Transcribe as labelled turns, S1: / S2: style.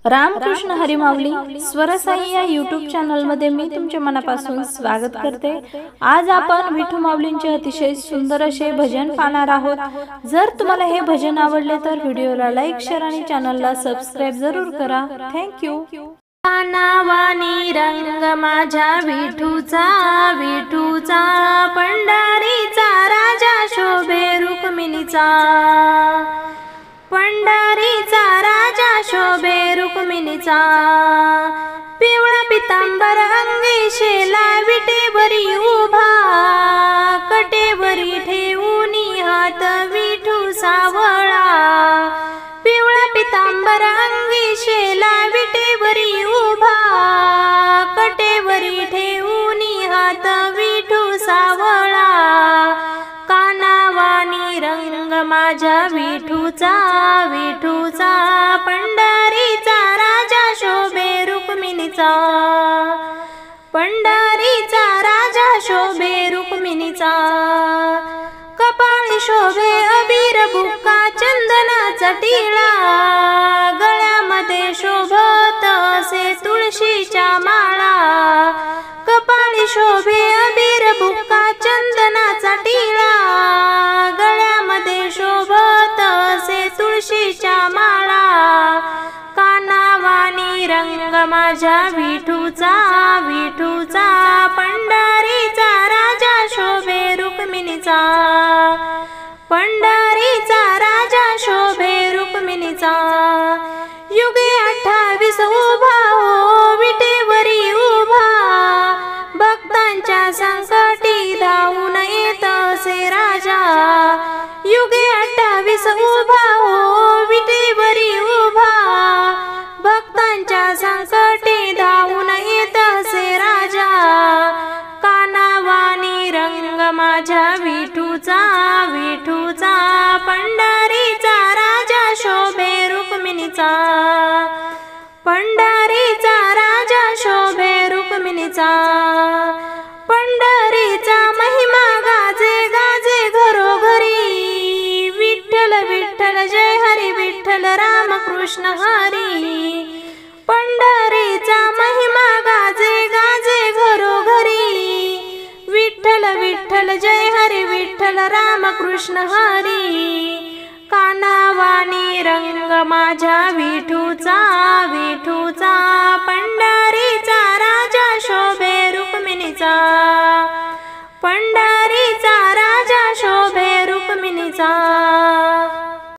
S1: रामकृष्ण हरी माऊली स्वरसाई या YouTube channel मध्ये मी तुमच्या मनापासून स्वागत करते। आज आपण विठू माऊलींचे अतिशय सुंदर असे भजन पाहणार आहोत। जर तुम्हाला हे भजन आवडले तर व्हिडिओला लाईक शेअर आणि चॅनलला सबस्क्राइब जरूर करा। Thank you.
S2: नावानी रंग माझ्या विठूचा विठूचा, पंढरीचा राजा शोभे रुक्मिणीचा, पंढरीचा राजा शोभे रुक्मिणीचा। पिवळा पितांबर अंगी शेला विटेवरी उभा, कटेवरी ठेवूनी हात विठू सावळा। पिवळा पितांबर अंगी शेला विटेवरी उभा, कटेवरी ठेवूनी हात विठू सावळा। कानावानी रंग माझ्या विठूचा विठूचा, पंढरीचा राजा शोभे रुक्मिणीचा, पंढरीचा राजा शोभे रुक्मिणीचा। कपाळी शोभे अबीर बुक्का चंदनाचा टिळा, गळ्यामध्ये शोभत असे तुळशीच्या माळा। कपाळी शोभे अबीर बुक्का चंदनाचा टिळा, गळ्यामध्ये शोभत असे तुळशीच्या माळा। कानावानी रंग माझ्या विठूचा विठूचा, पंढरीचा राजा शोभे रुक्मिणीचा, पंढरीचा राजा शोभे रुक्मिणीचा। युगे 28 उभा हो विटेवरी उभा, भक्तांच्या संकटी धावून येत असे राजा। युगे 28 उभा हो विटेवरी उभा, भक्तांच्या संकटी धावून येत असे राजा। कानावानी रंग माझ्या विठूचा विठूचा, पंढरीचा राजा शोभे रुक्मिणीचा, पंढरीचा राजा शोभे रुक्मिणीचा। पंढरीचा महिमा गाजे गाजे घरोघरी, विठ्ठल विठ्ठल जय हरी विठ्ठल रामकृष्ण हरी। पंढरीचा महिमा गाजे गाजे घरोघरी, विठ्ठल विठ्ठल जय हरी विठ्ठल रामकृष्ण हरी। कानावानी रंग माझ्या विठूचा विठूचा, पंढरीचा राजा शोभे रुक्मिणीचा, पंढरीचा राजा शोभे रुक्मिणीचा।